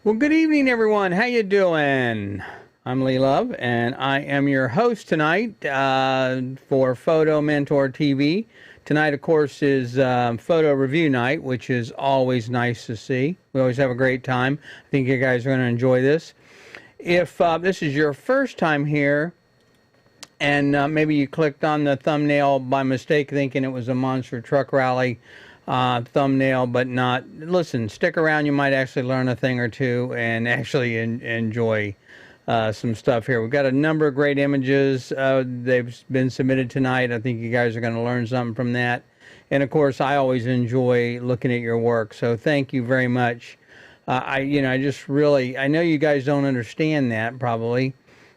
Well, good evening, everyone. How you doing? I'm Lee Love, and I am your host tonight for Photo Mentor TV. Tonight, of course, is photo review night, which is always nice to see. We always have a great time. I think you guys are going to enjoy this. If this is your first time here, and maybe you clicked on the thumbnail by mistake thinking it was a monster truck rally thumbnail, but not. Listen, stick around. You might actually learn a thing or two and actually enjoy some stuff here. We've got a number of great images. They've been submitted tonight. I think you guys are going to learn something from that. And of course, I always enjoy looking at your work. So thank you very much. I just really, I know you guys don't understand that probably,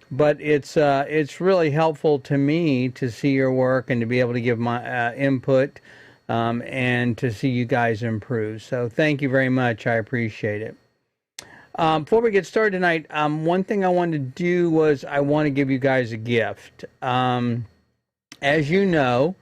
but it's really helpful to me to see your work and to be able to give my input. And to see you guys improve. So thank you very much. I appreciate it. Before we get started tonight, one thing I wanted to do was I want to give you guys a gift. As you know,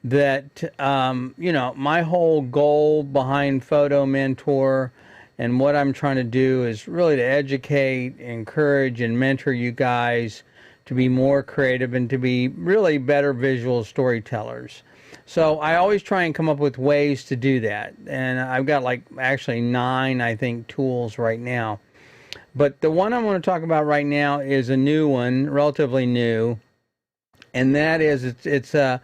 that, my whole goal behind Photo Mentor and what I'm trying to do is really to educate, encourage, and mentor you guys to be more creative and to be really better visual storytellers. So I always try and come up with ways to do that. And I've got actually 9, I think, tools right now. But the one I want to talk about right now is a new one, relatively new. And that is, it's a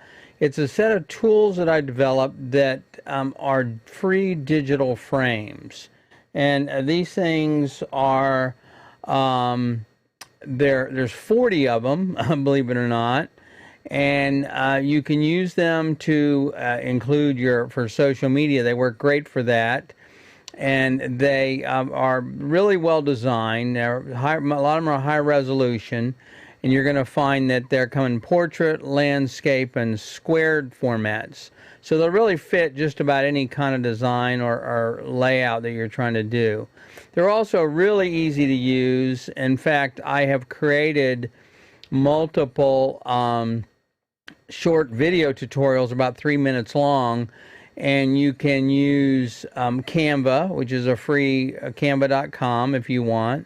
set of tools that I developed that are free digital frames. And these things are, there's 40 of them, believe it or not. And you can use them to include for social media. They work great for that. And they are really well designed. A lot of them are high resolution. And you're going to find that they're coming portrait, landscape, and squared formats. So they'll really fit just about any kind of design or layout that you're trying to do. They're also really easy to use. In fact, I have created multiple short video tutorials about 3 minutes long, and you can use Canva, which is a free canva.com if you want.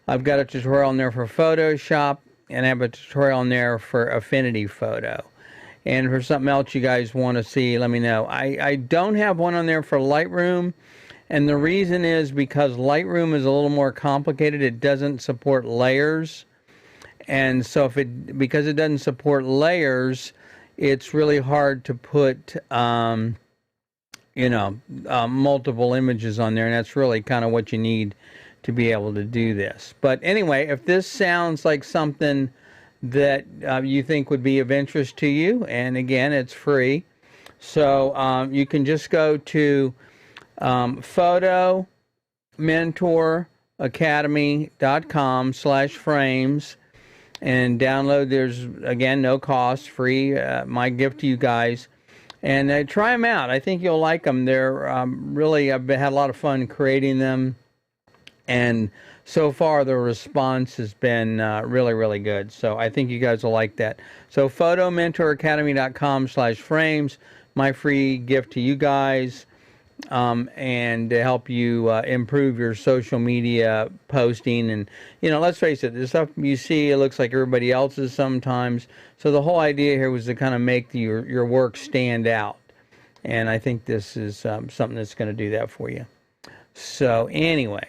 I've got a tutorial in there for Photoshop, and I have a tutorial in there for Affinity Photo. And for something else you guys want to see, let me know. I don't have one on there for Lightroom, and the reason is because Lightroom is a little more complicated. It doesn't support layers. And so because it doesn't support layers, it's really hard to put, multiple images on there. And that's really kind of what you need to be able to do this. But anyway, if this sounds like something that you think would be of interest to you, and again, it's free. So you can just go to photomentoracademy.com/frames. And download. There's, again, no cost, free, my gift to you guys. And try them out. I think you'll like them. They're really, I've had a lot of fun creating them. And so far, the response has been really, really good. So I think you guys will like that. So photomentoracademy.com/frames, my free gift to you guys. And to help you improve your social media posting. And, let's face it, the stuff you see, it looks like everybody else's sometimes. So the whole idea here was to kind of make your work stand out. And I think this is something that's going to do that for you. So anyway,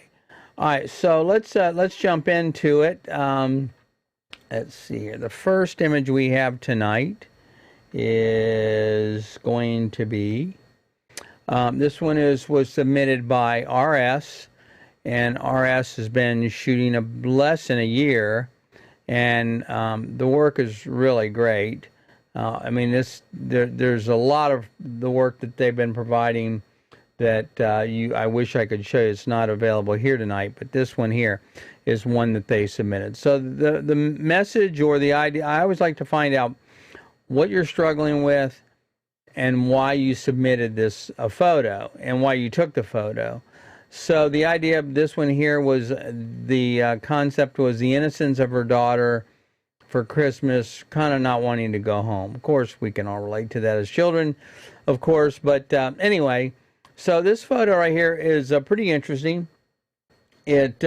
all right, so let's jump into it. Let's see here. The first image we have tonight is going to be... this one was submitted by RS, and RS has been shooting less than a year, and the work is really great. There's a lot of the work that they've been providing that I wish I could show you. It's not available here tonight, but this one here is one that they submitted. So the message or the idea, I always like to find out what you're struggling with, and why you submitted a photo and why you took the photo. So the idea of this one here was the concept was the innocence of her daughter for Christmas, kind of not wanting to go home. Of course, we can all relate to that as children, of course. But anyway, so this photo right here is pretty interesting. it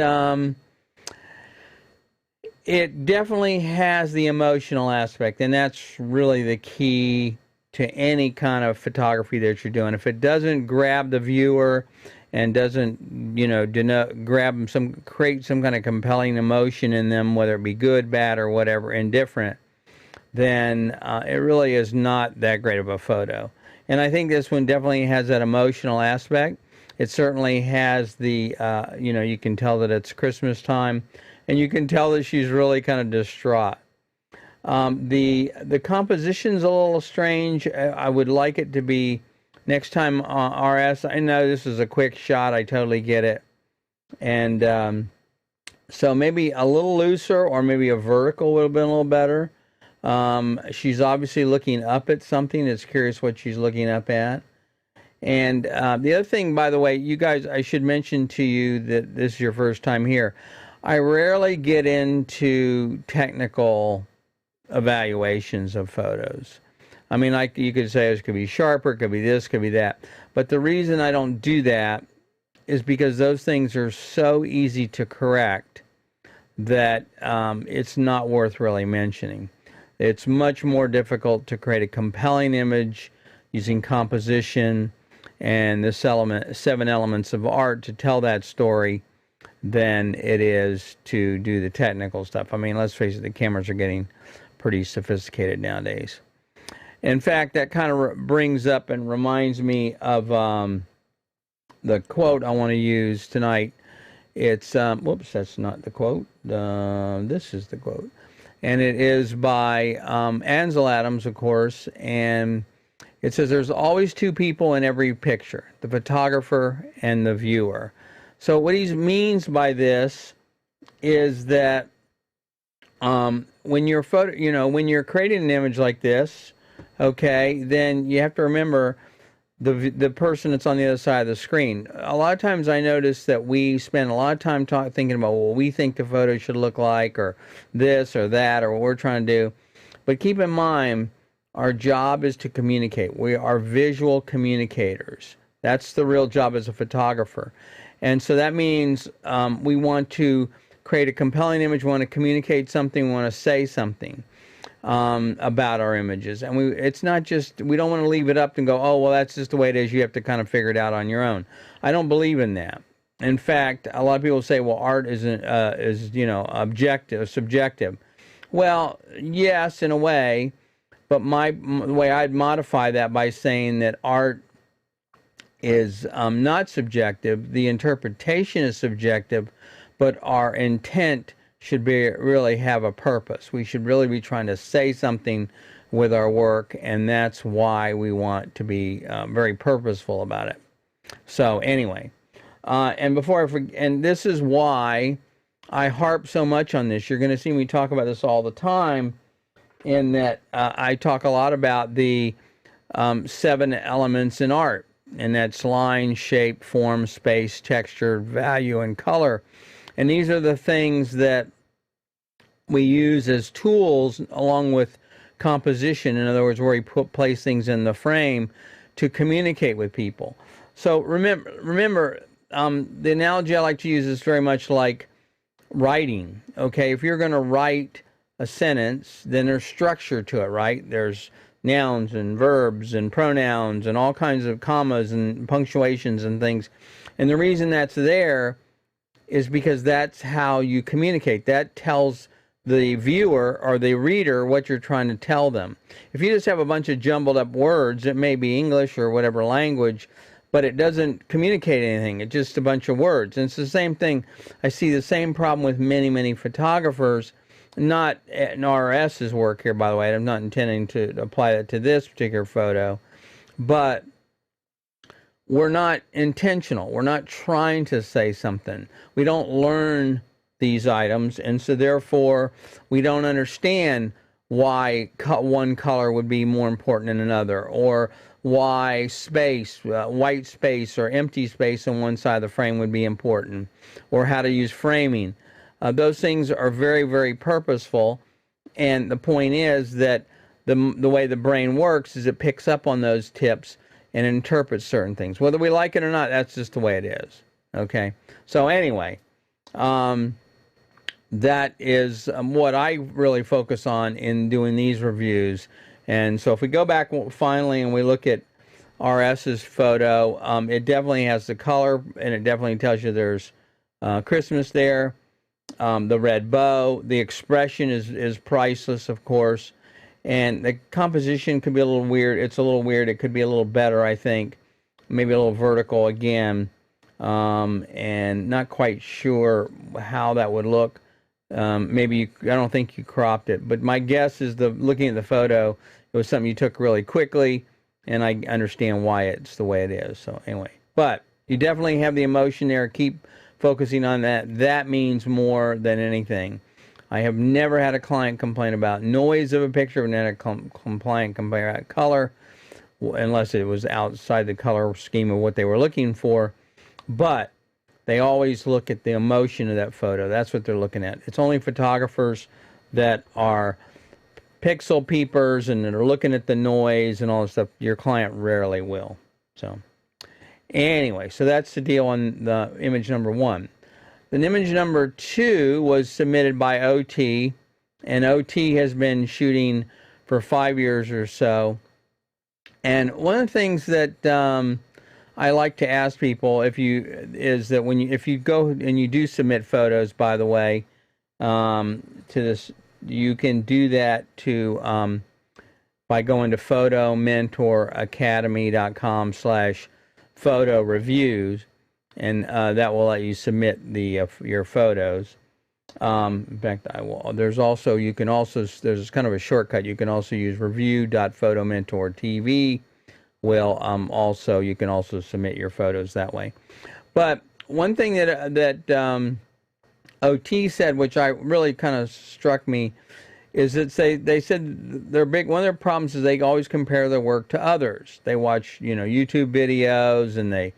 it definitely has the emotional aspect, and that's really the key to any kind of photography that you're doing. If it doesn't grab the viewer and doesn't, grab them, create some kind of compelling emotion in them, whether it be good, bad, or whatever, indifferent, then it really is not that great of a photo. And I think this one definitely has that emotional aspect. It certainly has the, you can tell that it's Christmas time, and you can tell that she's really kind of distraught. The composition's a little strange. I would like it to be next time RS. I know this is a quick shot. I totally get it. And so maybe a little looser, or maybe a vertical would have been a little better. She's obviously looking up at something. It's curious what she's looking up at. And the other thing, by the way, you guys, I should mention to you that this is your first time here. I rarely get into technical evaluations of photos. I mean, like you could say, it could be sharper, it could be this, could be that. But the reason I don't do that is because those things are so easy to correct that it's not worth really mentioning. It's much more difficult to create a compelling image using composition and the 7 elements of art to tell that story than it is to do the technical stuff. I mean, let's face it, the cameras are getting pretty sophisticated nowadays. In fact, that kind of brings up and reminds me of the quote I want to use tonight. It's, whoops, that's not the quote. This is the quote. And it is by Ansel Adams, of course, and it says, "There's always two people in every picture, the photographer and the viewer." So what he means by this is that when you're when you're creating an image like this, okay, then you have to remember the person that's on the other side of the screen. A lot of times I notice that we spend a lot of time thinking about what we think the photo should look like, or this or that, or what we're trying to do. But keep in mind, our job is to communicate. We are visual communicators. That's the real job as a photographer. And so that means we want to create a compelling image, we want to communicate something, we want to say something about our images. And it's not just, we don't want to leave it up and go, oh, well, that's just the way it is. You have to kind of figure it out on your own. I don't believe in that. In fact, a lot of people say, well, art isn't, objective, subjective. Well, yes, in a way, but the way I'd modify that by saying that art is not subjective. The interpretation is subjective, but our intent should really have a purpose. We should really be trying to say something with our work, and that's why we want to be very purposeful about it. So anyway, and before I forget, and this is why I harp so much on this. You're going to see me talk about this all the time, in that I talk a lot about the 7 elements in art, and that's line, shape, form, space, texture, value, and color. And these are the things that we use as tools along with composition. In other words, where we place things in the frame to communicate with people. So remember, the analogy I like to use is very much like writing. Okay, if you're going to write a sentence, then there's structure to it, right? There's nouns and verbs and pronouns and all kinds of commas and punctuations and things. And the reason that's there is because that's how you communicate. That tells the viewer or the reader what you're trying to tell them. If you just have a bunch of jumbled up words, it may be English or whatever language, but it doesn't communicate anything. It's just a bunch of words. And it's the same thing. I see the same problem with many, many photographers. Not in RS's work here, by the way. I'm not intending to apply that to this particular photo. But we're not intentional. We're not trying to say something. We don't learn these items, and so therefore we don't understand why one color would be more important than another, or why space, white space or empty space on one side of the frame would be important, or how to use framing. Those things are very, very purposeful, and the point is that the way the brain works is it picks up on those tips and interprets certain things. Whether we like it or not, that's just the way it is. Okay? So anyway, That is what I really focus on in doing these reviews. And so if we go back finally and we look at RS's photo, it definitely has the color, and it definitely tells you there's Christmas there. The red bow, the expression is priceless, of course, and the composition could be a little weird. It's a little weird. It could be a little better, I think, maybe a little vertical again, and not quite sure how that would look. Maybe I don't think you cropped it, but my guess is looking at the photo, it was something you took really quickly, and I understand why it's the way it is. So anyway, but you definitely have the emotion there. Keep focusing on that. That means more than anything. I have never had a client complain about noise of a picture, and then a client complain about color, unless it was outside the color scheme of what they were looking for. But they always look at the emotion of that photo. That's what they're looking at. It's only photographers that are pixel peepers and that are looking at the noise and all this stuff. Your client rarely will. So anyway, so that's the deal on the image number 1. Then image number 2 was submitted by OT, and OT has been shooting for 5 years or so. And one of the things that I like to ask people is that if you go and you do submit photos, by the way, to this, you can do that by going to photomentoracademy.com/photo reviews, and that will let you submit your photos. In fact, there's kind of a shortcut. You can also use review.photomentortv. You can also submit your photos that way. But one thing that OT said, which I really kind of struck me, is that they said one of their problems is they always compare their work to others. They watch YouTube videos, and they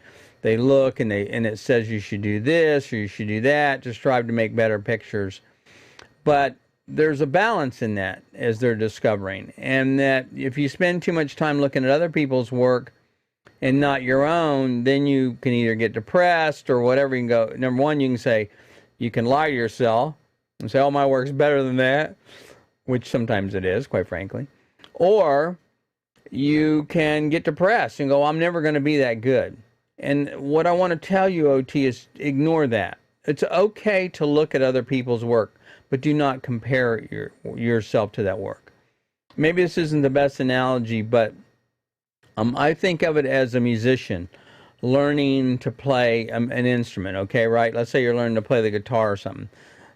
look and it says you should do this or you should do that to strive to make better pictures. But there's a balance in that, as they're discovering, and that if you spend too much time looking at other people's work and not your own, then you can either get depressed or whatever. You can go, number one, you can lie to yourself and say, oh, my work's better than that, which sometimes it is, quite frankly. Or you can get depressed and go, I'm never going to be that good. And what I want to tell you, OT, is ignore that. It's okay to look at other people's work, but do not compare yourself to that work. Maybe this isn't the best analogy, but I think of it as a musician learning to play an instrument, okay, right? Let's say you're learning to play the guitar or something.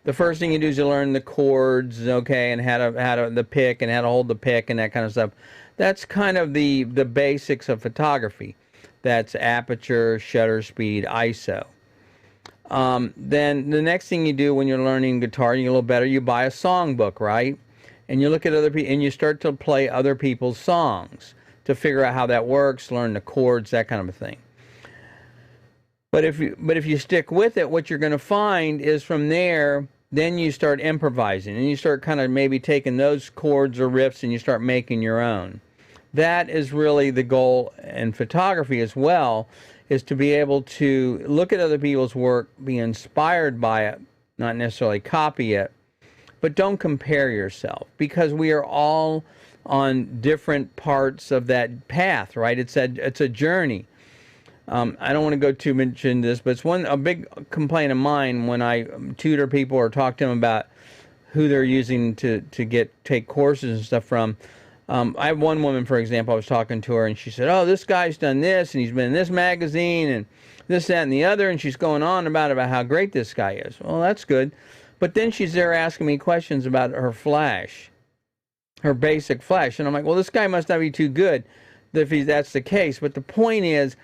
The first thing you do is you learn the chords, okay, and how to the pick and how to hold the pick and that kind of stuff. That's kind of the basics of photography. That's aperture, shutter speed, ISO. Then the next thing you do when you're learning guitar and you get a little better, you buy a songbook, right? And you look at other people and you start to play other people's songs to figure out how that works, learn the chords, that kind of a thing. But if you stick with it, what you're going to find is from there, then you start improvising and you start kind of maybe taking those chords or riffs and you start making your own. That is really the goal in photography as well, is to be able to look at other people's work, be inspired by it, not necessarily copy it, but don't compare yourself, because we are all on different parts of that path, right? It's a journey. I don't want to go too much into this, but it's a big complaint of mine when I tutor people or talk to them about who they're using to take courses and stuff from. I have one woman, for example, I was talking to her, and she said, oh, this guy's done this, and he's been in this magazine, and this, that, and the other, and she's going on about how great this guy is. Well, that's good. But then she's there asking me questions about her flash, her basic flash. And I'm like, well, this guy must not be too good if that's the case. But the point is,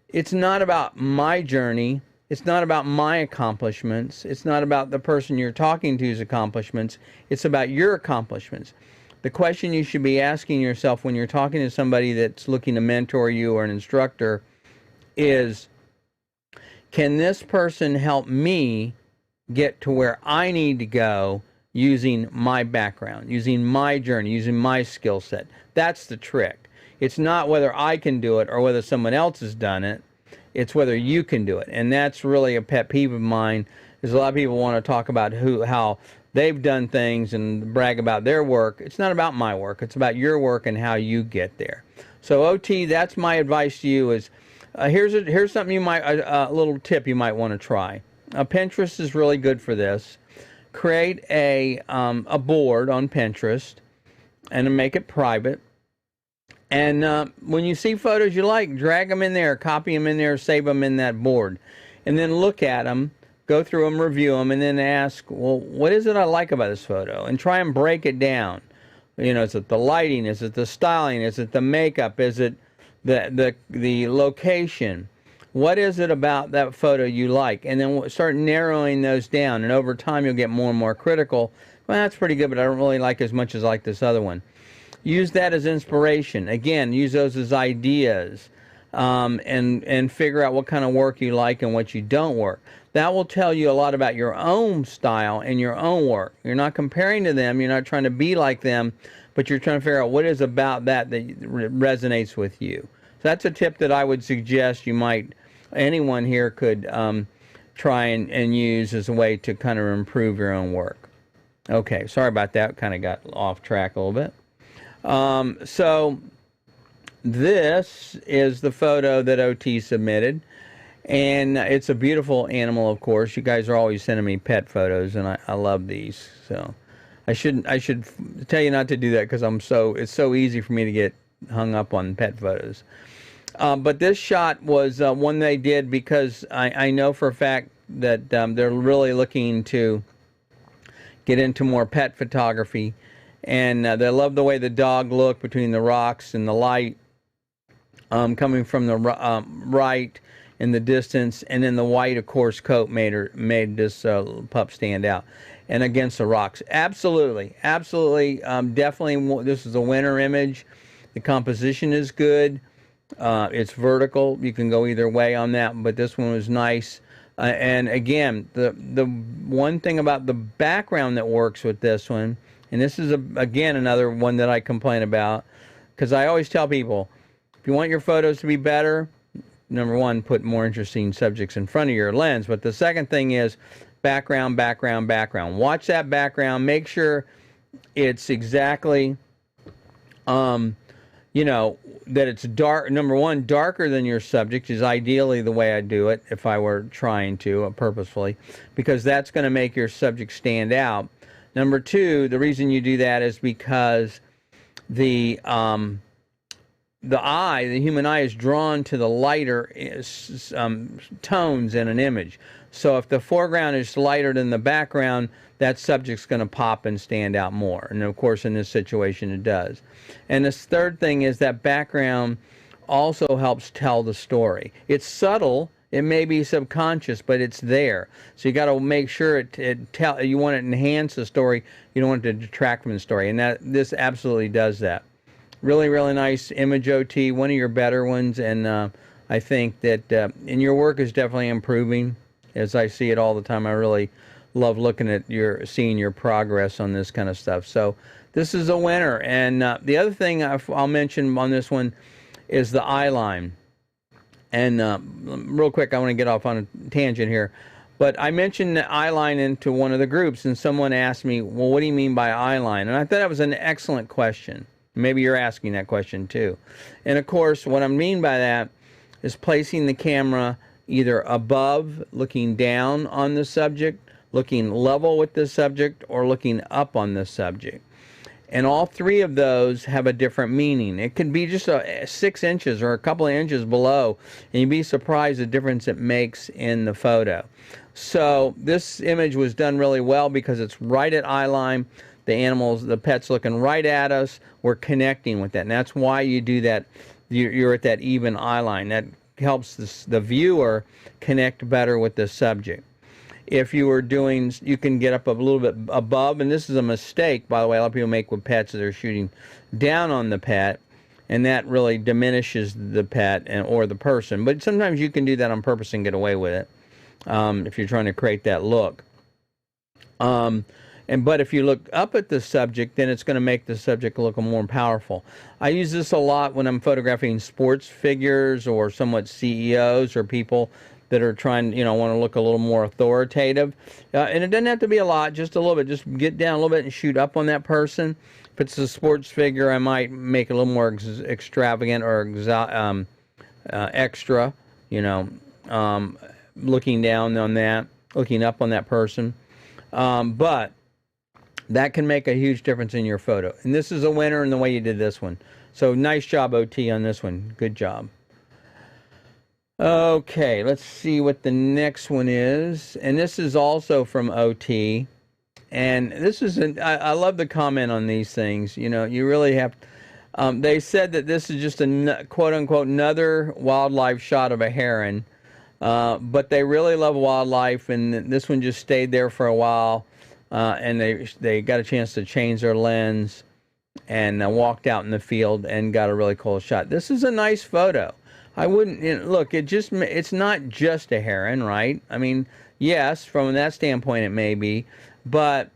it's not about my journey. It's not about my accomplishments. It's not about the person you're talking to's accomplishments. It's about your accomplishments. The question you should be asking yourself when you're talking to somebody that's looking to mentor you or an instructor is, can this person help me get to where I need to go using my background, using my journey, using my skill set? That's the trick. It's not whether I can do it or whether someone else has done it. It's whether you can do it. And that's really a pet peeve of mine, is a lot of people want to talk about how they've done things and brag about their work. It's not about my work. It's about your work and how you get there. So OT, that's my advice to you is, here's something you might, a little tip you might want to try. Pinterest is really good for this. Create a board on Pinterest and make it private. And when you see photos you like, drag them in there, copy them in there, save them in that board. And then look at them, go through them, review them, and then ask, well, what is it I like about this photo? And try and break it down. You know, is it the lighting? Is it the styling? Is it the makeup? Is it the location? What is it about that photo you like? And then start narrowing those down. And over time, you'll get more and more critical. Well, that's pretty good, but I don't really like as much as I like this other one. Use that as inspiration. Again, use those as ideas, and figure out what kind of work you like and what you don't work. That will tell you a lot about your own style and your own work. You're not comparing to them. You're not trying to be like them, but you're trying to figure out what is about that resonates with you. So that's a tip that I would suggest anyone here could try and use as a way to kind of improve your own work. Okay, sorry about that. Kind of got off track a little bit. So this is the photo that OT submitted, and it's a beautiful animal, of course. You guys are always sending me pet photos, and I love these. So I should tell you not to do that because it's so easy for me to get hung up on pet photos. But this shot was one they did because I know for a fact that they're really looking to get into more pet photography. And they love the way the dog looked between the rocks and the light coming from the right in the distance, and then the white, of course, coat made this pup stand out. And against the rocks, absolutely, definitely. This is a winner image. The composition is good. It's vertical. You can go either way on that, but this one was nice. And again, the one thing about the background that works with this one. And this is, again, another one that I complain about, because I always tell people, if you want your photos to be better, number one, put more interesting subjects in front of your lens. But the second thing is background. Watch that background. Make sure it's exactly, that it's dark. Number one, darker than your subject is ideally the way I do it if I were trying to purposefully, because that's going to make your subject stand out. Number two, the reason you do that is because the human eye is drawn to the lighter tones in an image. So if the foreground is lighter than the background, that subject's going to pop and stand out more. And of course, in this situation, it does. And this third thing is that background also helps tell the story. It's subtle. It may be subconscious, but it's there. So you got to make sure you want to enhance the story. You don't want it to detract from the story. And this absolutely does that. Really, really nice image, OT. One of your better ones. And I think that and your work is definitely improving, as I see it all the time. I really love looking at seeing your progress on this kind of stuff. So this is a winner. And the other thing I'll mention on this one is the eye line. And real quick, I want to get off on a tangent here. But I mentioned the eye line into one of the groups, and someone asked me, well, what do you mean by eye line? And I thought that was an excellent question. Maybe you're asking that question too. And of course, what I mean by that is placing the camera either above, looking down on the subject, looking level with the subject, or looking up on the subject. And all three of those have a different meaning. It could be just 6 inches or a couple of inches below, and you'd be surprised the difference it makes in the photo. So this image was done really well because it's right at eye line. The pet's looking right at us. We're connecting with that, and that's why you do that. You're at that even eye line. That helps the viewer connect better with the subject. If you can get up a little bit above, and this is a mistake, by the way, a lot of people make with pets. They're shooting down on the pet, and that really diminishes the pet or the person. But sometimes you can do that on purpose and get away with it if you're trying to create that look. But if you look up at the subject, then it's going to make the subject look more powerful. I use this a lot when I'm photographing sports figures or somewhat CEOs or people that are trying, want to look a little more authoritative. And it doesn't have to be a lot, just a little bit. Just get down a little bit and shoot up on that person. If it's a sports figure, I might make it a little more extravagant or extra, looking down on that, looking up on that person. But that can make a huge difference in your photo. And this is a winner in the way you did this one. So nice job, OT, on this one. Good job. Okay, let's see what the next one is. And this is also from OT. And this is, I love the comment on these things. You really have, they said that this is just a quote-unquote another wildlife shot of a heron. But they really love wildlife, and this one just stayed there for a while. And they got a chance to change their lens and walked out in the field and got a really cool shot. This is a nice photo. I wouldn't look. It's not just a heron, right? I mean, yes, from that standpoint, it may be, but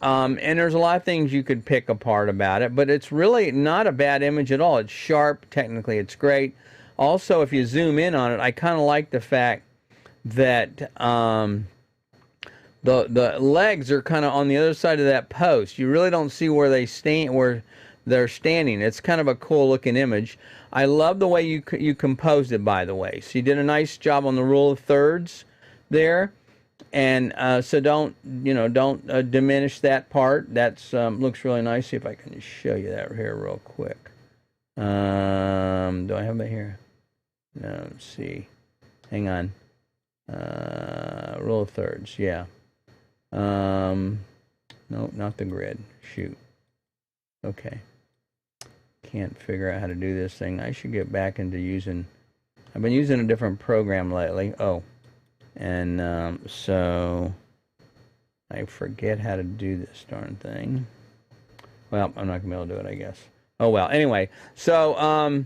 and there's a lot of things you could pick apart about it. But it's really not a bad image at all. It's sharp. Technically, it's great. Also, if you zoom in on it, I kind of like the fact that the legs are kind of on the other side of that post. You really don't see where they're standing. It's kind of a cool looking image. I love the way you composed it, by the way. So you did a nice job on the rule of thirds there, and so don't diminish that part. That's looks really nice. See if I can just show you that here real quick. Do I have that here? No. Let's see. Hang on. Rule of thirds. Yeah. No, not the grid. Shoot. Okay. Can't figure out how to do this thing. I should get back into using. I've been using a different program lately. Oh, and so I forget how to do this darn thing. Well, I'm not gonna be able to do it, I guess. Oh well. Anyway, so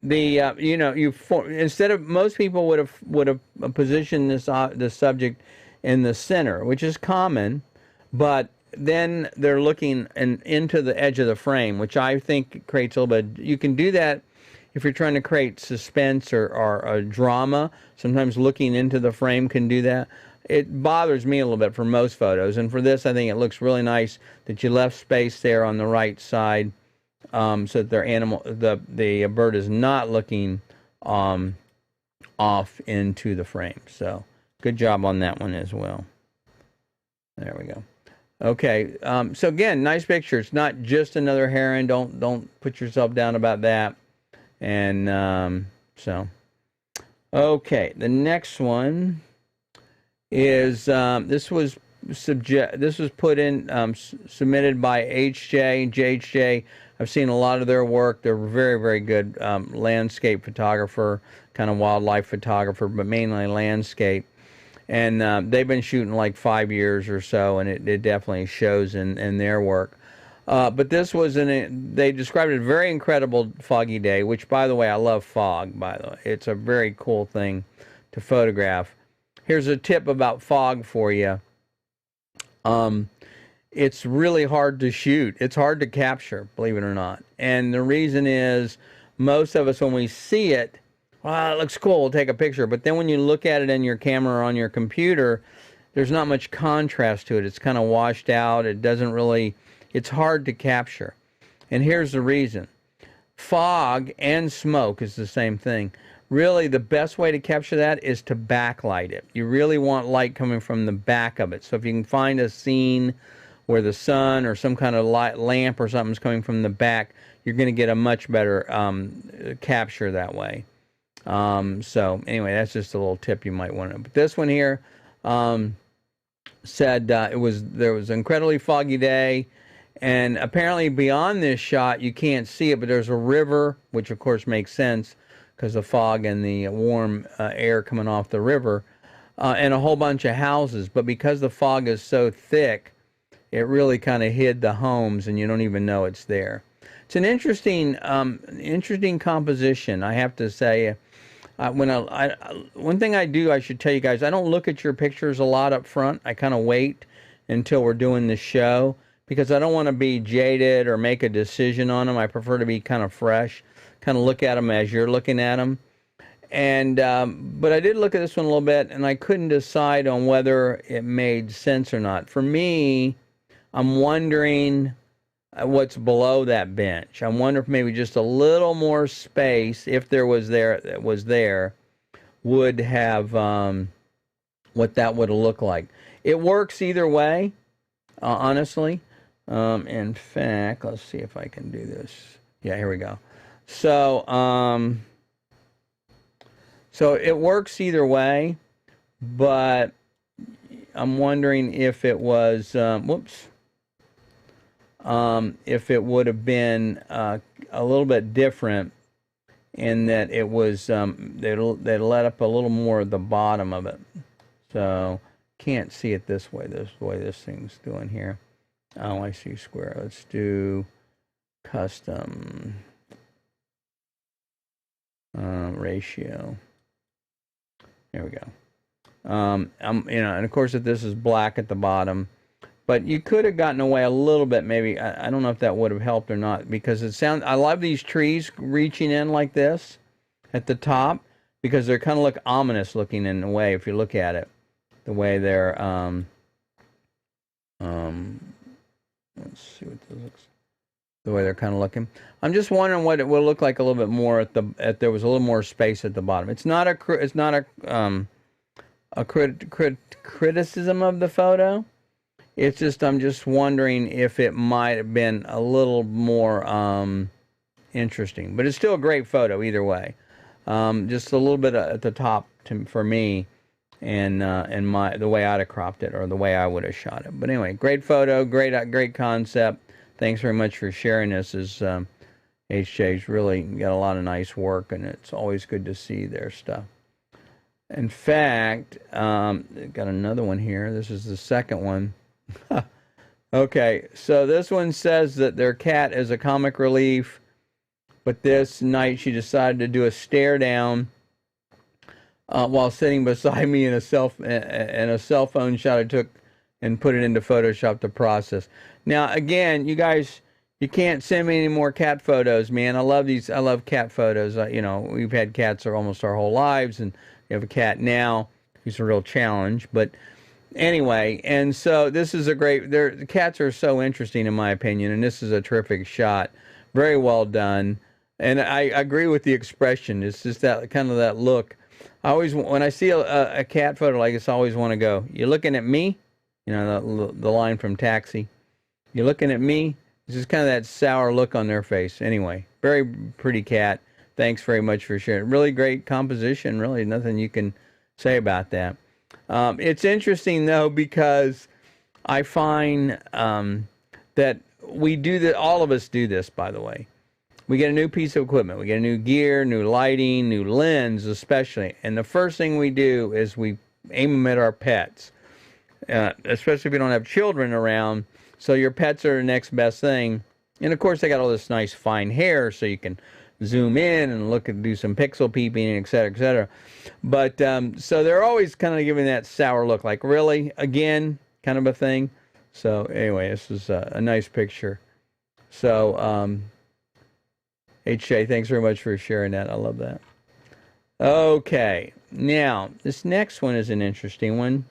instead of, most people would have positioned this subject in the center, which is common, but then they're looking into the edge of the frame, which I think creates a little bit. You can do that if you're trying to create suspense or a drama. Sometimes looking into the frame can do that. It bothers me a little bit for most photos, and for this, I think it looks really nice that you left space there on the right side, so that the bird is not looking off into the frame. So good job on that one as well. There we go. Okay, so again, nice picture. It's not just another heron. Don't put yourself down about that. And so, okay, the next one is this was put in submitted by HJ and JHJ. I've seen a lot of their work. They're very, very good landscape photographer, kind of wildlife photographer, but mainly landscape. And they've been shooting like 5 years or so, and it definitely shows in their work. But this was they described it as a very incredible foggy day, which, by the way, I love fog, by the way. It's a very cool thing to photograph. Here's a tip about fog for you. It's really hard to shoot. It's hard to capture, believe it or not. And the reason is, most of us, when we see it, well, it looks cool, we'll take a picture. But then when you look at it in your camera or on your computer, there's not much contrast to it. It's kind of washed out. It doesn't really, it's hard to capture. And here's the reason. Fog and smoke is the same thing. Really, the best way to capture that is to backlight it. You really want light coming from the back of it. So if you can find a scene where the sun or some kind of light lamp or something's coming from the back, you're going to get a much better capture that way. So anyway, that's just a little tip you might want to. But this one here said there was an incredibly foggy day, and apparently beyond this shot you can't see it, but there's a river, which of course makes sense because the fog and the warm air coming off the river, and a whole bunch of houses. But because the fog is so thick, it really kind of hid the homes, and you don't even know it's there. It's an interesting composition, I have to say. One thing I do, I should tell you guys, I don't look at your pictures a lot up front. I kind of wait until we're doing the show because I don't want to be jaded or make a decision on them. I prefer to be kind of fresh, kind of look at them as you're looking at them. But I did look at this one a little bit, and I couldn't decide on whether it made sense or not. For me, I'm wondering what's below that bench. I wonder if maybe just a little more space, if there was there, would have what that would look like. It works either way, honestly. In fact, let's see if I can do this. Yeah, here we go. So, so it works either way, but I'm wondering if it was, if it would have been a little bit different in that it was, they let up a little more at the bottom of it. So, can't see it this way, the way this thing's doing here. Oh, I see square. Let's do custom ratio. There we go. And of course, if this is black at the bottom, but you could have gotten away a little bit, maybe. I don't know if that would have helped or not, because I love these trees reaching in like this at the top, because they're kind of look ominous looking in a way if you look at it, the way they're let's see what this looks. The way they're kind of looking. I'm just wondering what it will look like a little bit more if there was a little more space at the bottom. It's not a criticism of the photo. It's just I'm just wondering if it might have been a little more interesting. But it's still a great photo either way. Just a little bit at the top for me, and the way I'd have cropped it or the way I would have shot it. But anyway, great photo, great concept. Thanks very much for sharing this. HJ's really got a lot of nice work, and it's always good to see their stuff. In fact, got another one here. This is the second one. Okay, so this one says that their cat is a comic relief, but this night she decided to do a stare down while sitting beside me in a cell phone shot I took and put it into Photoshop to process. Now, again, you guys, you can't send me any more cat photos, man. I love these. I love cat photos. We've had cats almost our whole lives, and we have a cat now. He's a real challenge. But anyway, and so this is the cats are so interesting in my opinion, and this is a terrific shot. Very well done. And I agree with the expression. It's just that kind of that look. When I see a cat photo like this, I always want to go, "You looking at me?" The line from Taxi. "You looking at me?" It's just kind of that sour look on their face. Anyway, very pretty cat. Thanks very much for sharing. Really great composition. Really nothing you can say about that. It's interesting, though, because I find that we do that. All of us do this, by the way. We get a new piece of equipment. We get a new gear, new lighting, new lens, especially. And the first thing we do is we aim them at our pets, especially if you don't have children around. So your pets are the next best thing. And, of course, they got all this nice fine hair, so you can zoom in and do some pixel peeping, et cetera, et cetera. But so they're always kind of giving that sour look, like, really, again, kind of a thing. So anyway, this is a nice picture. So HJ, thanks very much for sharing that. I love that. Okay, now this next one is an interesting one.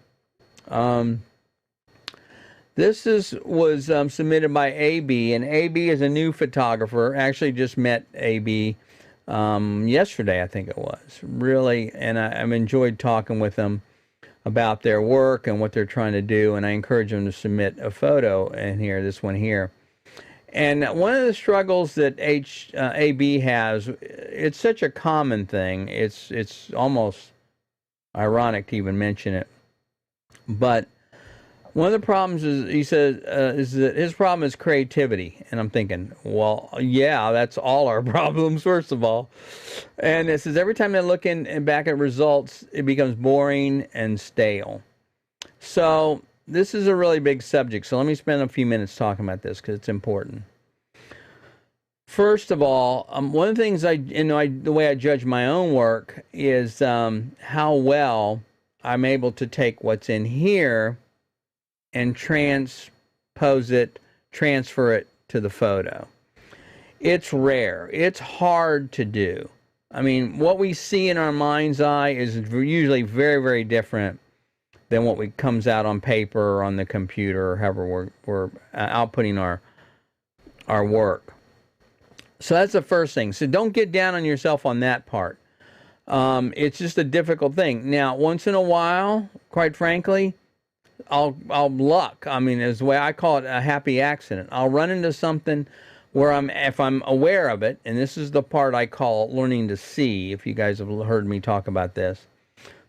This was submitted by AB, and AB is a new photographer. Actually, just met AB yesterday, I think it was. Really, and I've enjoyed talking with them about their work and what they're trying to do, and I encourage them to submit a photo in here, this one here. And one of the struggles that AB has, it's such a common thing, it's almost ironic to even mention it, but one of the problems is, he says, is that his problem is creativity. And I'm thinking, well, yeah, that's all our problems, first of all. And it says every time they look back at results, it becomes boring and stale. So this is a really big subject. So let me spend a few minutes talking about this because it's important. First of all, one of the things the way I judge my own work is how well I'm able to take what's in here and transfer it to the photo. It's rare. It's hard to do. I mean, what we see in our mind's eye is usually very, very different than what comes out on paper or on the computer or however we're outputting our work. So that's the first thing. So don't get down on yourself on that part. It's just a difficult thing. Now, once in a while, quite frankly, I'll luck. I mean, is the way I call it, a happy accident. I'll run into something where if I'm aware of it, and this is the part I call learning to see, if you guys have heard me talk about this.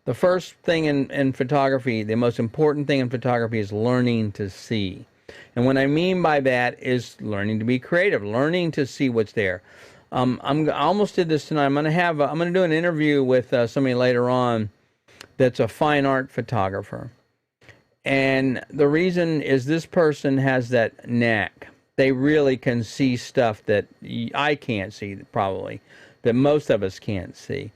The first thing in photography, the most important thing in photography is learning to see. And what I mean by that is learning to be creative, learning to see what's there. I almost did this tonight. I'm going to do an interview with somebody later on that's a fine art photographer. And the reason is this person has that knack. They really can see stuff that I can't see, probably, that most of us can't see.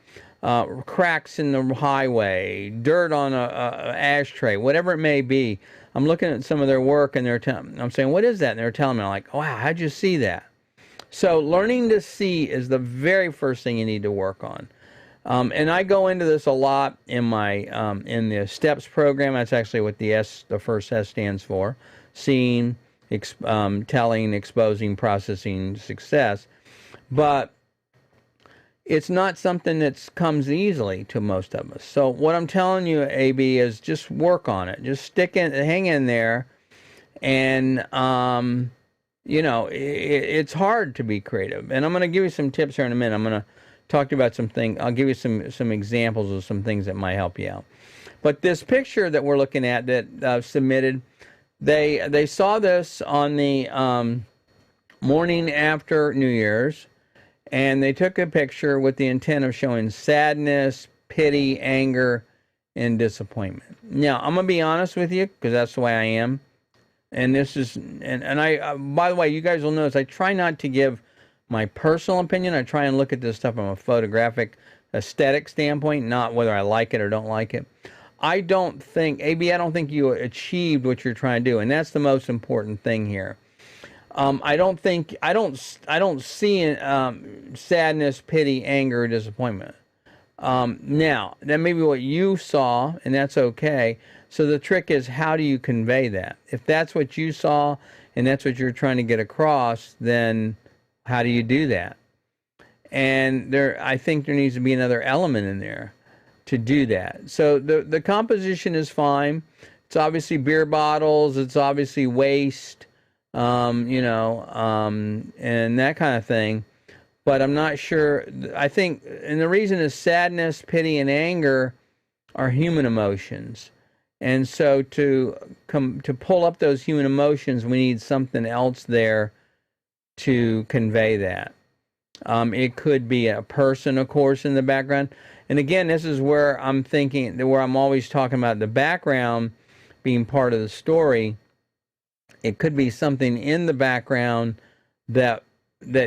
Cracks in the highway, dirt on a ashtray, whatever it may be. I'm looking at some of their work, and I'm saying, what is that? And they're telling me, I'm like, wow, how'd you see that? So learning to see is the very first thing you need to work on. And I go into this a lot in my in the STEPS program. That's actually what the first S stands for: seeing, telling, exposing, processing, success. But it's not something that comes easily to most of us. So what I'm telling you, AB, is just work on it. Just hang in there, and you know, it's hard to be creative. And I'm going to give you some tips here in a minute. I'm going to talk to you about something. I'll give you some examples of some things that might help you out. But this picture that we're looking at that I've submitted, they saw this on the morning after New Year's, and they took a picture with the intent of showing sadness, pity, anger, and disappointment. Now, I'm going to be honest with you, because that's the way I am. And this is, and I, by the way, you guys will notice I try not to give my personal opinion. I try and look at this stuff from a photographic aesthetic standpoint, not whether I like it or don't like it. I don't think, AB, I don't think you achieved what you're trying to do, and that's the most important thing here. I don't see sadness, pity, anger, or disappointment. Now, that may be what you saw, and that's okay. So the trick is, how do you convey that? If that's what you saw and that's what you're trying to get across, then how do you do that? And I think there needs to be another element in there to do that. So the composition is fine. It's obviously beer bottles. It's obviously waste, and that kind of thing. But I'm not sure. I think, and the reason is sadness, pity, and anger are human emotions. And so to pull up those human emotions, we need something else there to convey that. It could be a person, of course, in the background. And again, this is where I'm thinking, where I'm always talking about the background being part of the story. It could be something in the background that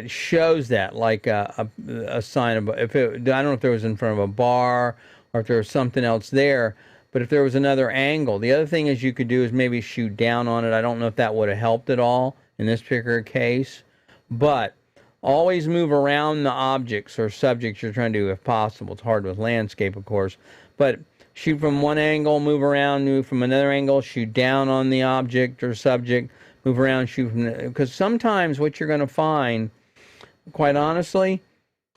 shows that, like a sign of, I don't know if there was in front of a bar or if there was something else there, but if there was another angle. The other thing is you could do is maybe shoot down on it. I don't know if that would have helped at all in this particular case, but always move around the objects or subjects you're trying to do if possible. It's hard with landscape, of course, but shoot from one angle, move around, move from another angle, shoot down on the object or subject, move around, shoot from because sometimes what you're going to find, quite honestly,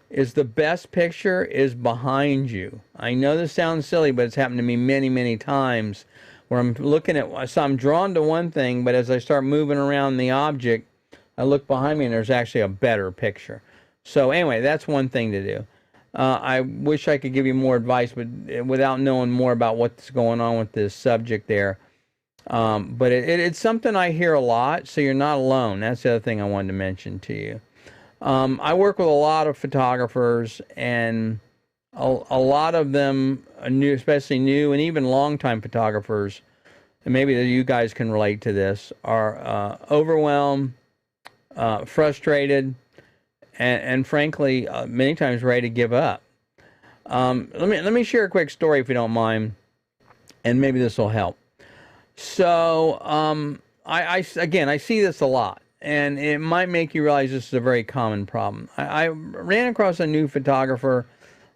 is the best picture is behind you. I know this sounds silly, but it's happened to me many, many times where I'm looking at, so I'm drawn to one thing, but as I start moving around the object, I look behind me and there's actually a better picture. So anyway, that's one thing to do. I wish I could give you more advice, but without knowing more about what's going on with this subject there. But it's something I hear a lot, so you're not alone. That's the other thing I wanted to mention to you. I work with a lot of photographers, and a lot of them, new, especially new and even longtime photographers, and maybe you guys can relate to this, are overwhelmed, frustrated, and frankly, many times ready to give up. Let me share a quick story if you don't mind, and maybe this will help. So I see this a lot, and it might make you realize this is a very common problem. I ran across a new photographer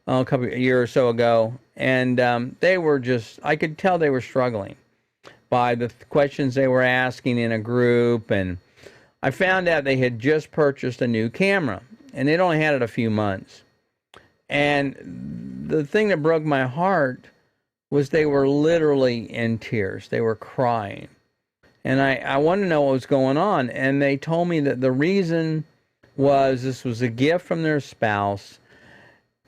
a year or so ago, and they were just, I could tell they were struggling by the questions they were asking in a group, and I found out they had just purchased a new camera, and they'd only had it a few months. And the thing that broke my heart was they were literally in tears. They were crying. And I wanted to know what was going on. And they told me that the reason was this was a gift from their spouse,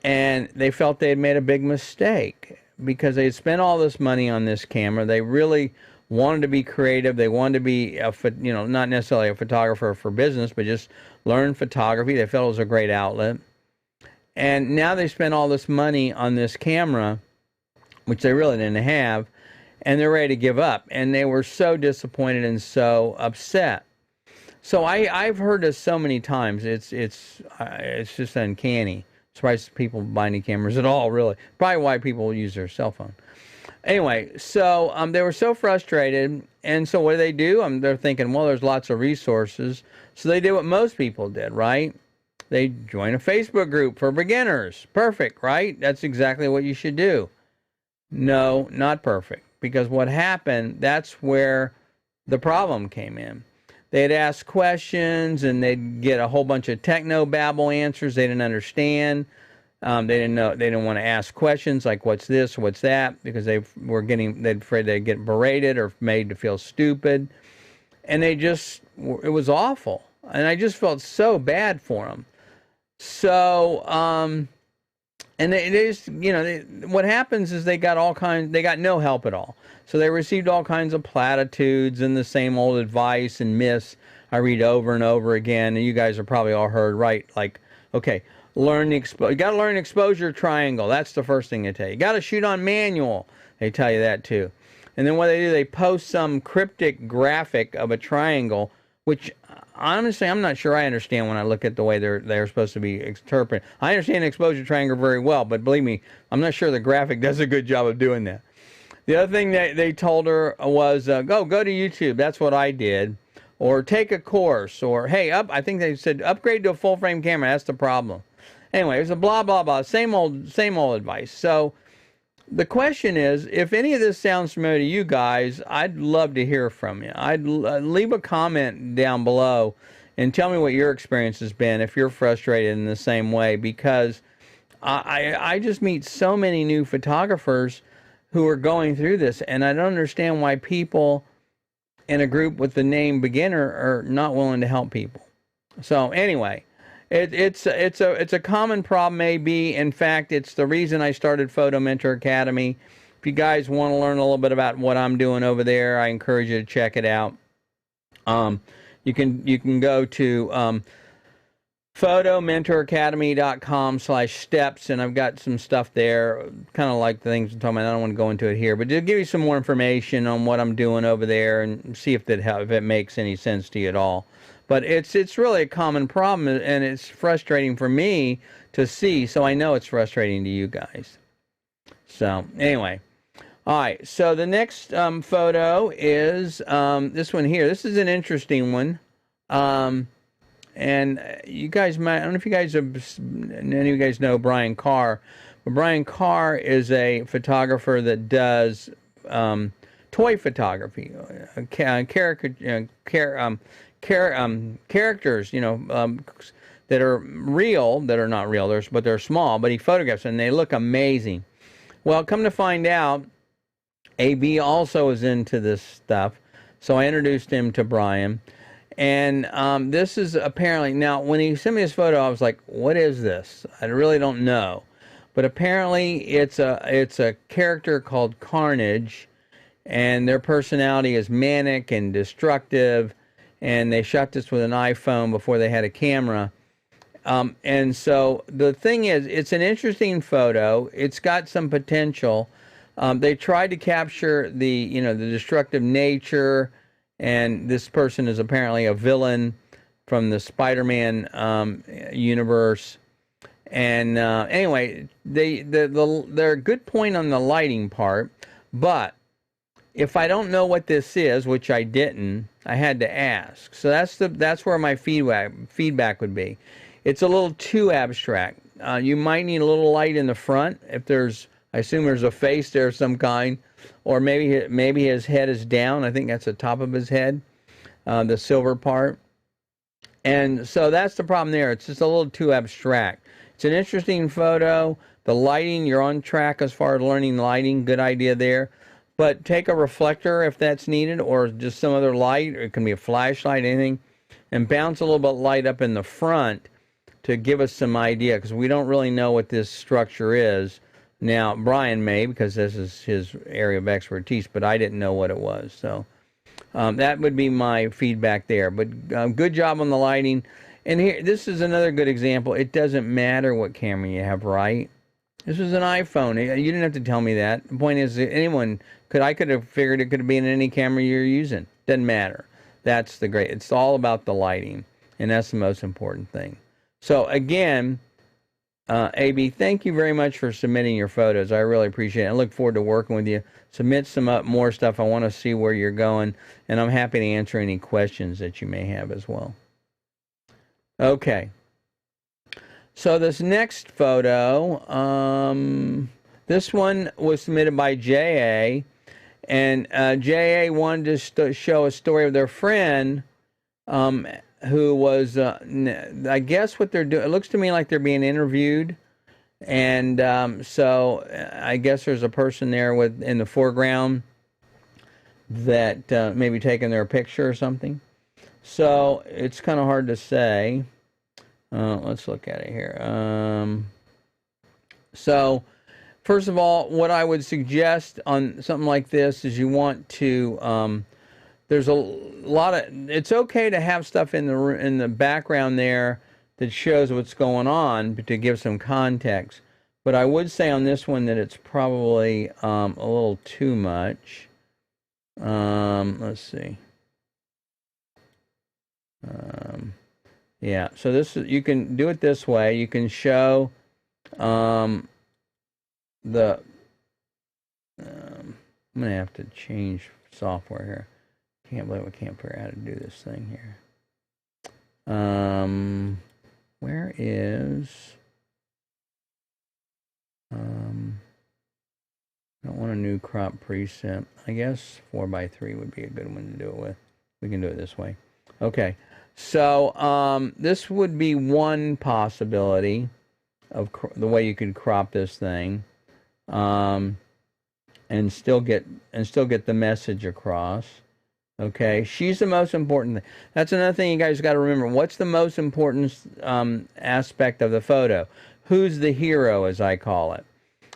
and they felt they had made a big mistake because they had spent all this money on this camera. They really wanted to be creative. They wanted to be, not necessarily a photographer for business, but just learn photography. They felt it was a great outlet. And now they spent all this money on this camera, which they really didn't have, and they're ready to give up. And they were so disappointed and so upset. So I've heard this so many times. It's just uncanny. Surprised people buy any cameras at all, really. Probably why people use their cell phone. Anyway, so they were so frustrated, and so what do? They're thinking, well, there's lots of resources. So they did what most people did, right? They joined a Facebook group for beginners. Perfect, right? That's exactly what you should do. No, not perfect. Because what happened, that's where the problem came in. They'd ask questions, and they'd get a whole bunch of techno-babble answers they didn't understand. They didn't know. They didn't want to ask questions like, what's this, what's that, because they're afraid they'd get berated or made to feel stupid. And it was awful. And I just felt so bad for them. So, and they just, what happens is they got no help at all. So they received all kinds of platitudes and the same old advice and myths I read over and over again. And you guys have probably all heard, right? Like, okay, you got to learn exposure triangle. That's the first thing they tell you. You got to shoot on manual. They tell you that too. And then what they do, they post some cryptic graphic of a triangle, which honestly, I'm not sure I understand when I look at the way they're supposed to be interpreted. I understand exposure triangle very well, but believe me, I'm not sure the graphic does a good job of doing that. The other thing they told her was, go to YouTube. That's what I did. Or take a course. Or, hey, I think they said, upgrade to a full-frame camera. That's the problem. Anyway, it was a blah, blah, blah. Same old advice. So the question is, if any of this sounds familiar to you guys, I'd love to hear from you. I'd leave a comment down below and tell me what your experience has been if you're frustrated in the same way, because I just meet so many new photographers who are going through this, and I don't understand why people in a group with the name beginner are not willing to help people. So anyway, it's a common problem, maybe. In fact, it's the reason I started Photo Mentor Academy. If you guys want to learn a little bit about what I'm doing over there, I encourage you to check it out. You can go to photomentoracademy.com/steps, and I've got some stuff there, kind of like the things I'm talking about. I don't want to go into it here, but to give you some more information on what I'm doing over there and see if it makes any sense to you at all. But it's really a common problem, and it's frustrating for me to see, so I know it's frustrating to you guys. So anyway, all right, so the next photo is this one here. This is an interesting one. And you guys might, I don't know if you guys any of you guys know Brian Carr, but Brian Carr is a photographer that does toy photography, characters, that are real, that are not real, but they're small, but he photographs them and they look amazing. Well, come to find out, AB also is into this stuff, so I introduced him to Brian. And this is apparently, now when he sent me this photo, I was like, what is this? I really don't know. But apparently it's a character called Carnage, and their personality is manic and destructive, and they shot this with an iPhone before they had a camera. And so the thing is, it's an interesting photo. It's got some potential. They tried to capture the destructive nature, and this person is apparently a villain from the Spider-Man universe. And anyway, they're a good point on the lighting part, but if I don't know what this is, which I didn't, I had to ask. So that's where my feedback would be. It's a little too abstract. you might need a little light in the front. If there's, I assume there's a face there of some kind, or maybe his head is down. I think that's the top of his head, the silver part. And so that's the problem there. It's just a little too abstract. It's an interesting photo. The lighting, you're on track as far as learning lighting. Good idea there. But take a reflector if that's needed, or just some other light, or it can be a flashlight, anything, and bounce a little bit of light up in the front to give us some idea, because we don't really know what this structure is. Now, Brian may, because this is his area of expertise, but I didn't know what it was. So that would be my feedback there. But good job on the lighting. And here, this is another good example. It doesn't matter what camera you have, right? This is an iPhone. You didn't have to tell me that. The point is, anyone I could have figured it could be in any camera you're using. Doesn't matter. That's the great. It's all about the lighting, and that's the most important thing. So again, AB, thank you very much for submitting your photos. I really appreciate it. I look forward to working with you. Submit some more stuff. I want to see where you're going, and I'm happy to answer any questions that you may have as well. Okay. So this next photo, this one was submitted by J.A., and J.A. wanted to show a story of their friend who was, I guess what they're doing, it looks to me like they're being interviewed, and so I guess there's a person there in the foreground that maybe taking their picture or something. So it's kind of hard to say. Let's look at it here. So first of all, what I would suggest on something like this is you want to, there's a lot of, it's okay to have stuff in the background there that shows what's going on, but to give some context. But I would say on this one that it's probably a little too much. Let's see. Yeah, so this is, you can do it this way. You can show I'm gonna have to change software here. Can't believe I can't figure out how to do this thing here. Where is I don't want a new crop preset. I guess 4:3 would be a good one to do it with. We can do it this way. Okay. So this would be one possibility of the way you could crop this thing, and still get the message across. Okay, she's the most important thing. That's another thing you guys got to remember. What's the most important aspect of the photo? Who's the hero, as I call it?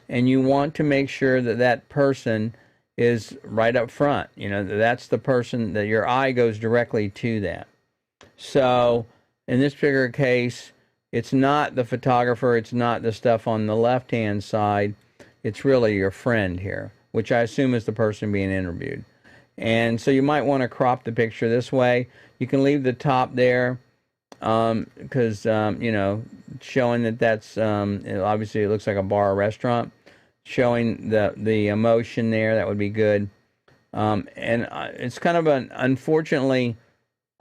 And you want to make sure that that person is right up front. You know, that's the person that your eye goes directly to that. So in this particular case, it's not the photographer, it's not the stuff on the left-hand side, it's really your friend here, which I assume is the person being interviewed. And so you might want to crop the picture this way. You can leave the top there because, you know, showing that that's, obviously it looks like a bar or restaurant, showing the emotion there, that would be good. And it's kind of unfortunately,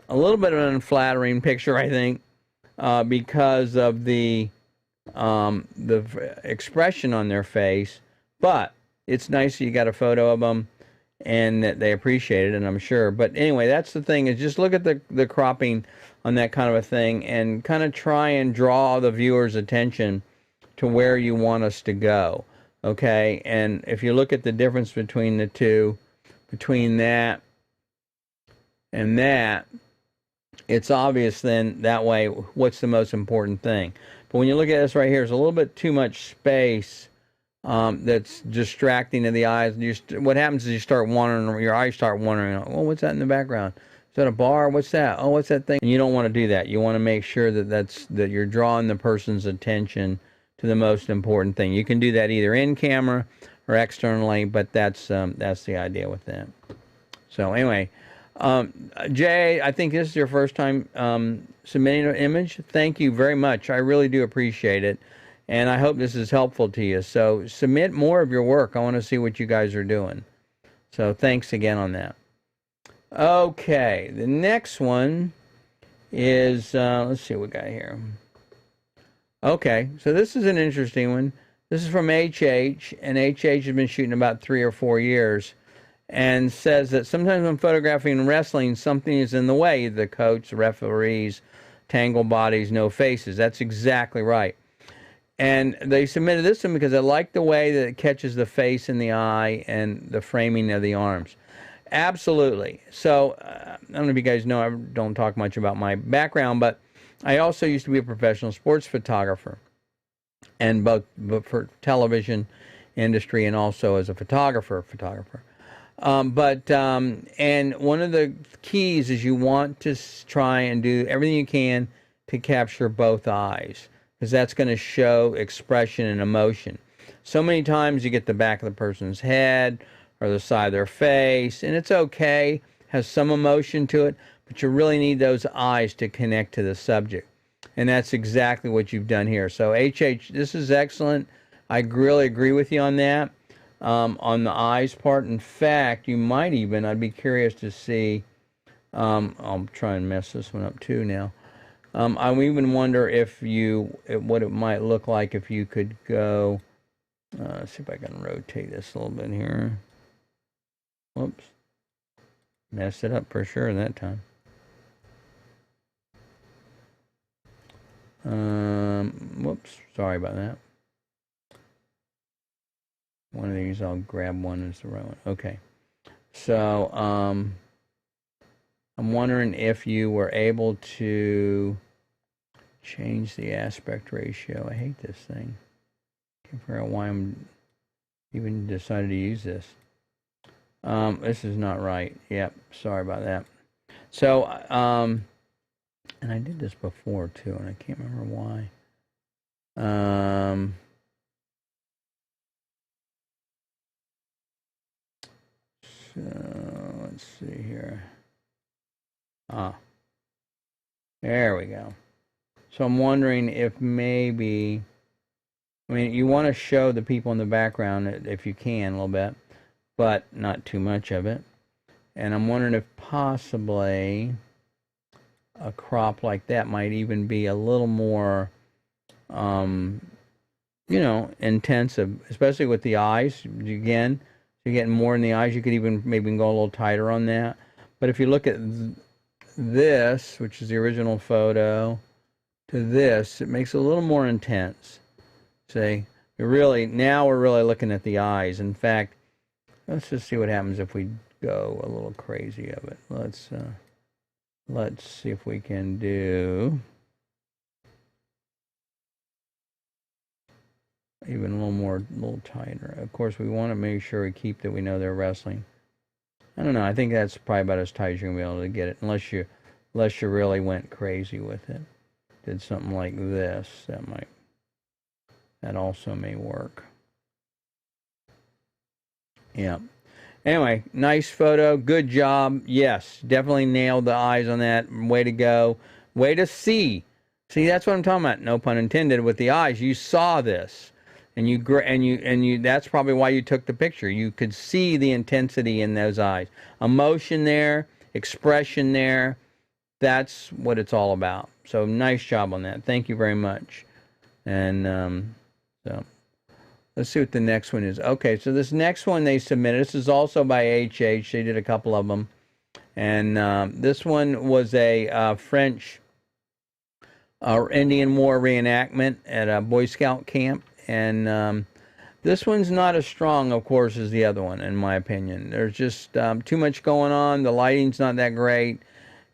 a little bit of an unflattering picture, I think, because of the expression on their face. But it's nice that you got a photo of them and that they appreciate it, and I'm sure. But anyway, that's the thing, is just look at the cropping on that kind of a thing and kind of try and draw the viewer's attention to where you want us to go. Okay? And if you look at the difference between the two, between that and that, it's obvious then that way what's the most important thing. But when you look at this right here, there's a little bit too much space that's distracting to the eyes. What happens is you start wondering, your eyes start wondering, oh, what's that in the background? Is that a bar? What's that? Oh, what's that thing? And you don't want to do that. You want to make sure that you're drawing the person's attention to the most important thing. You can do that either in camera or externally, but that's the idea with that. So anyway, Jay, I think this is your first time submitting an image. Thank you very much. I really do appreciate it, and I hope this is helpful to you. So submit more of your work. I want to see what you guys are doing. So thanks again on that. Okay, the next one is, let's see what we got here. Okay, so this is an interesting one. This is from HH, and HH has been shooting about 3 or 4 years, and says that sometimes when photographing wrestling, something is in the way. The coach, the referees, tangled bodies, no faces. That's exactly right. And they submitted this one because they like the way that it catches the face and the eye and the framing of the arms. Absolutely. So, I don't know if you guys know, I don't talk much about my background, but I also used to be a professional sports photographer, and both for television industry and also as a photographer. And one of the keys is you want to try and do everything you can to capture both eyes, because that's going to show expression and emotion. So many times you get the back of the person's head or the side of their face, and it's okay, has some emotion to it, but you really need those eyes to connect to the subject. And that's exactly what you've done here. So, HH, this is excellent. I really agree with you on that, on the eyes part. In fact, you might even, I'd be curious to see, I'll try and mess this one up too now. I even wonder if what it might look like if you could go, see if I can rotate this a little bit here. Whoops. Messed it up for sure that time. Whoops. Sorry about that. One of these, I'll grab one as the right one. Okay. So, I'm wondering if you were able to change the aspect ratio. I hate this thing. Can't figure out why I'm even decided to use this. This is not right. Yep, sorry about that. So, and I did this before too, and I can't remember why. So, let's see here. There we go. So I'm wondering if maybe, I mean, you want to show the people in the background if you can a little bit, but not too much of it. And I'm wondering if possibly a crop like that might even be a little more, intensive, especially with the eyes. Again, you're getting more in the eyes. You could even maybe go a little tighter on that. But if you look at this, which is the original photo, to this, it makes it a little more intense. See, now we're really looking at the eyes. In fact, let's just see what happens if we go a little crazy of it. Let's see if we can do even a little tighter. Of course, we want to make sure we keep that we know they're wrestling. I don't know. I think that's probably about as tight as you're gonna be able to get it, unless you really went crazy with it. Did something like this. That also may work. Yeah. Anyway, nice photo. Good job. Yes, definitely nailed the eyes on that. Way to go. Way to see. See, that's what I'm talking about. No pun intended. With the eyes, you saw this, and you. That's probably why you took the picture. You could see the intensity in those eyes, emotion there, expression there. That's what it's all about. So nice job on that. Thank you very much. And so let's see what the next one is. Okay, so this next one they submitted. This is also by HH. They did a couple of them. And this one was a French Indian War reenactment at a Boy Scout camp. And this one's not as strong, of course, as the other one, in my opinion. There's just too much going on. The lighting's not that great.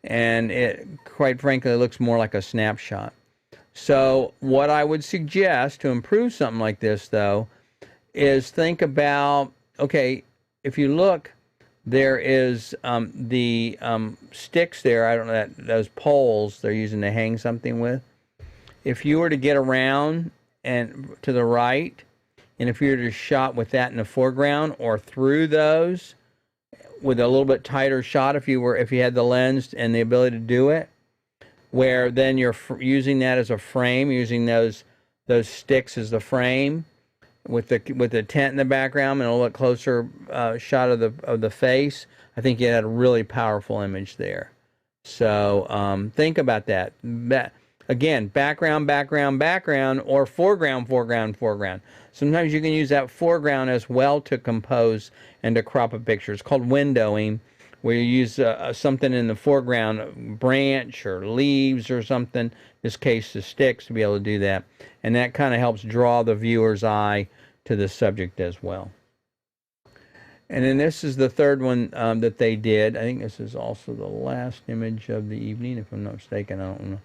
And it, quite frankly, looks more like a snapshot. So what I would suggest to improve something like this, though, is think about, okay, if you look, there is the sticks there, I don't know, those poles they're using to hang something with. If you were to get around and to the right, and if you were to shot with that in the foreground or through those with a little bit tighter shot, if you had the lens and the ability to do it, where then you're using that as a frame, using those sticks as the frame, with the tent in the background and a little closer shot of the face. I think you had a really powerful image there. So think about that. Again, background, background, background, or foreground, foreground, foreground. Sometimes you can use that foreground as well to compose and to crop a picture. It's called windowing, where you use something in the foreground, a branch or leaves or something, in this case the sticks, to be able to do that. And that kind of helps draw the viewer's eye to the subject as well. And then this is the third one that they did. I think this is also the last image of the evening, if I'm not mistaken. I don't know.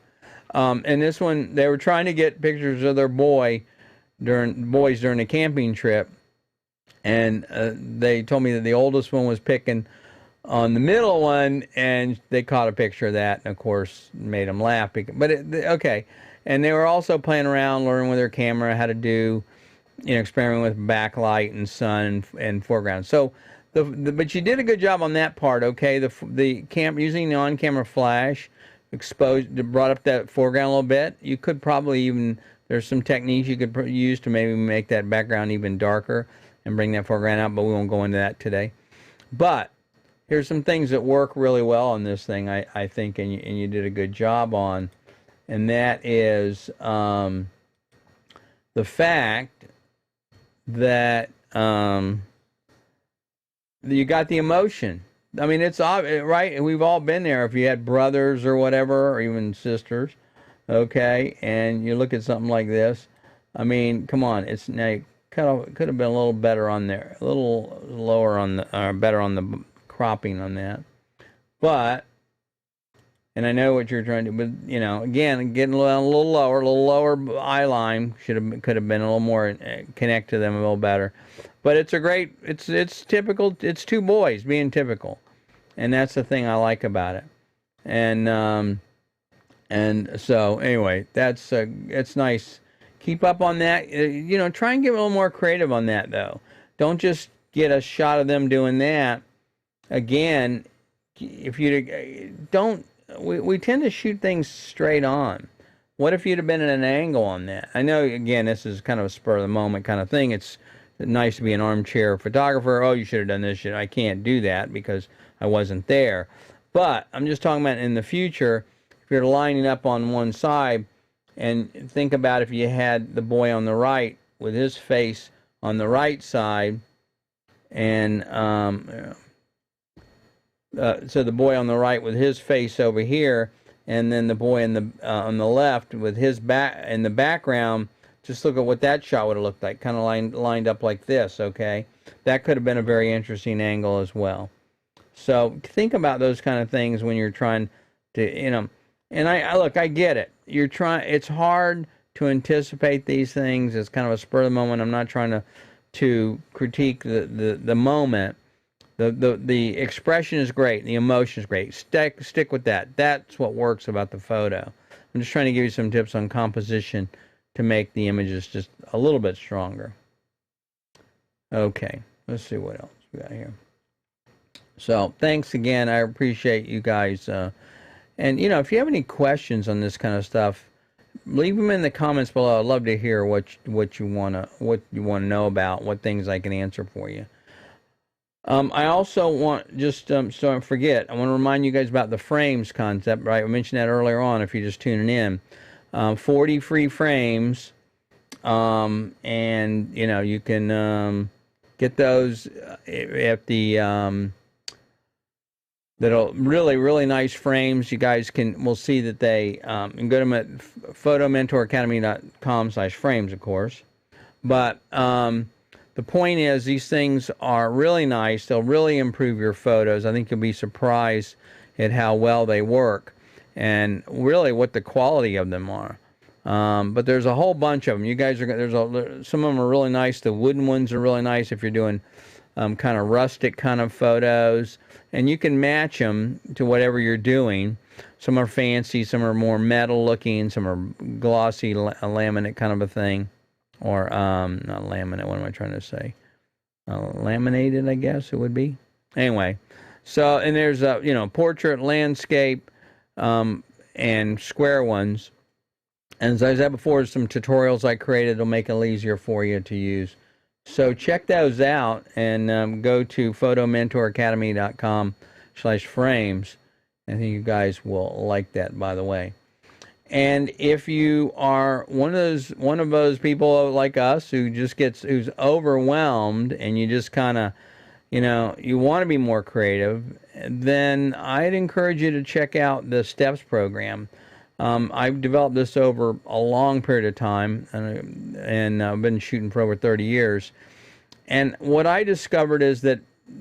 And this one, they were trying to get pictures of their boys during a camping trip. And they told me that the oldest one was picking on the middle one, and they caught a picture of that, and of course made them laugh. Okay. And they were also playing around, learning with their camera how to do, experiment with backlight and sun and foreground. So, but you did a good job on that part. Okay, using the on-camera flash brought up that foreground a little bit. You could probably even, there's some techniques you could use to maybe make that background even darker and bring that foreground out, but we won't go into that today. But here's some things that work really well on this thing, I think, and you did a good job on, and that is the fact that you got the emotion. I mean, it's obvious, right? We've all been there. If you had brothers or whatever, or even sisters, okay, and you look at something like this, I mean, come on, it's now could have been a little better on there, a little lower on the, better on the cropping on that, but. And I know what you're trying to, but again, getting a little lower eye line could have been a little more connect to them a little better. But it's it's typical. It's two boys being typical, and that's the thing I like about it. And so anyway, it's nice. Keep up on that. Try and get a little more creative on that though. Don't just get a shot of them doing that. Again, if you don't. We tend to shoot things straight on. What if you'd have been at an angle on that? I know, again, this is kind of a spur of the moment kind of thing. It's nice to be an armchair photographer. Oh, you should have done this. I can't do that because I wasn't there. But I'm just talking about in the future, if you're lining up on one side, and think about if you had the boy on the right with his face on the right side, and so the boy on the right with his face over here, and then the boy on the left with his back in the background. Just look at what that shot would have looked like, kind of lined up like this. Okay, that could have been a very interesting angle as well. So think about those kind of things when you're trying to, And I get it. It's hard to anticipate these things. It's kind of a spur of the moment. I'm not trying to critique the moment. The expression is great. The emotion is great. Stick with that. That's what works about the photo. I'm just trying to give you some tips on composition to make the images just a little bit stronger. Okay, let's see what else we got here. So thanks again. I appreciate you guys. And if you have any questions on this kind of stuff, leave them in the comments below. I'd love to hear what you wanna know about, what things I can answer for you. I also want, just so I don't forget, I want to remind you guys about the frames concept, right? I mentioned that earlier on if you're just tuning in. 40 free frames, and, you can get those at the, that'll really nice frames. You guys will see that they, and go to them at photomentoracademy.com/frames, of course. But, the point is, these things are really nice. They'll really improve your photos. I think you'll be surprised at how well they work and really what the quality of them are. But there's a whole bunch of them. You guys some of them are really nice. The wooden ones are really nice if you're doing kind of rustic kind of photos. And you can match them to whatever you're doing. Some are fancy, some are more metal looking, some are glossy laminate kind of a thing. Or, not laminate, what am I trying to say? Laminated, I guess it would be. Anyway, so, and there's, portrait, landscape, and square ones. And as I said before, some tutorials I created will make it easier for you to use. So check those out and go to photomentoracademy.com/frames. I think you guys will like that, by the way. And if you are one of those people like us who's overwhelmed, and you just kind of, you want to be more creative, then I'd encourage you to check out the STEPS program. I've developed this over a long period of time, and I've been shooting for over 30 years. And what I discovered is that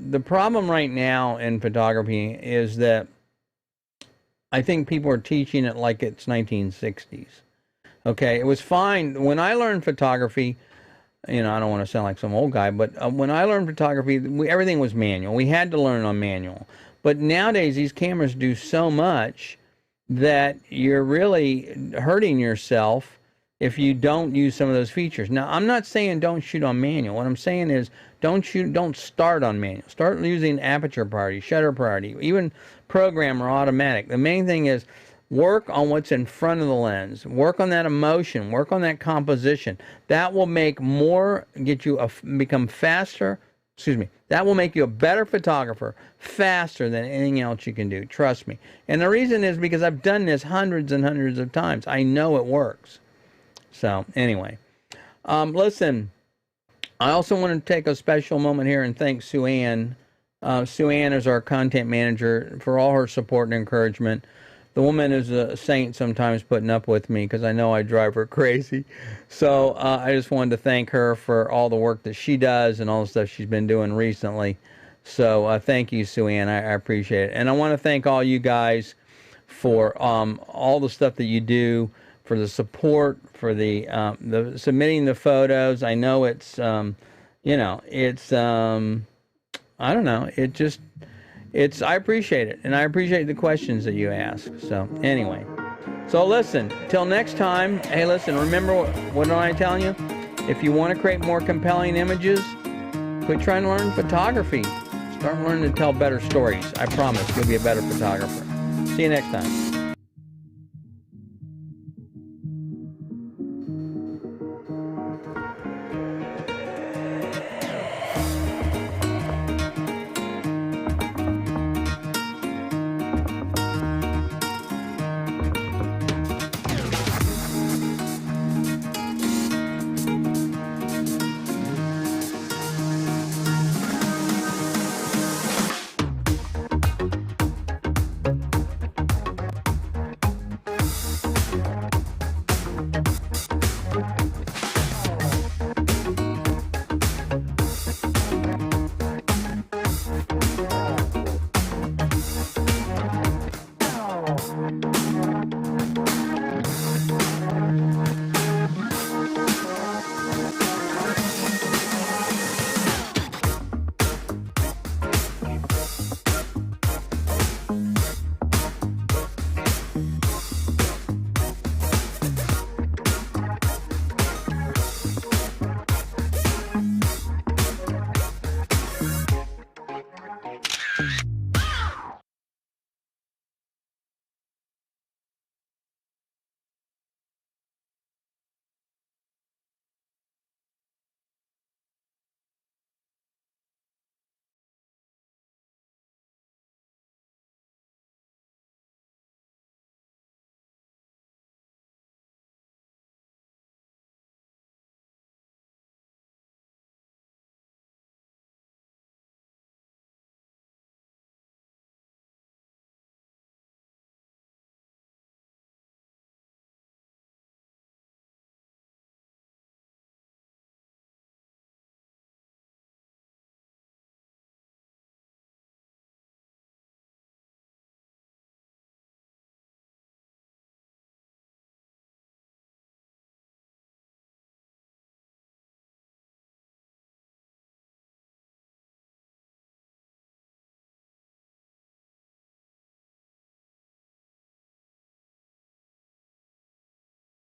the problem right now in photography is that I think people are teaching it like it's 1960s. Okay, it was fine when I learned photography. I don't want to sound like some old guy, but when I learned photography, everything was manual. We had to learn on manual. But nowadays, these cameras do so much that you're really hurting yourself if you don't use some of those features. Now, I'm not saying don't shoot on manual. What I'm saying is don't start on manual. Start using aperture priority, shutter priority, even program or automatic. The main thing is work on what's in front of the lens. Work on that emotion. Work on that composition. That will get you become faster. That will make you a better photographer faster than anything else you can do. Trust me. And the reason is because I've done this hundreds and hundreds of times. I know it works. So anyway, listen, I also want to take a special moment here and thank Sue Ann. Sue Ann is our content manager, for all her support and encouragement. The woman is a saint sometimes, putting up with me because I know I drive her crazy. So I just wanted to thank her for all the work that she does and all the stuff she's been doing recently. So thank you, Sue Ann. I appreciate it. And I want to thank all you guys for all the stuff that you do, for the support, for the submitting the photos. I know it's I don't know. I appreciate it, and I appreciate the questions that you ask. So anyway, listen, till next time. Hey, listen, remember what am I telling you? If you want to create more compelling images, quit trying to learn photography. Start learning to tell better stories. I promise you'll be a better photographer. See you next time.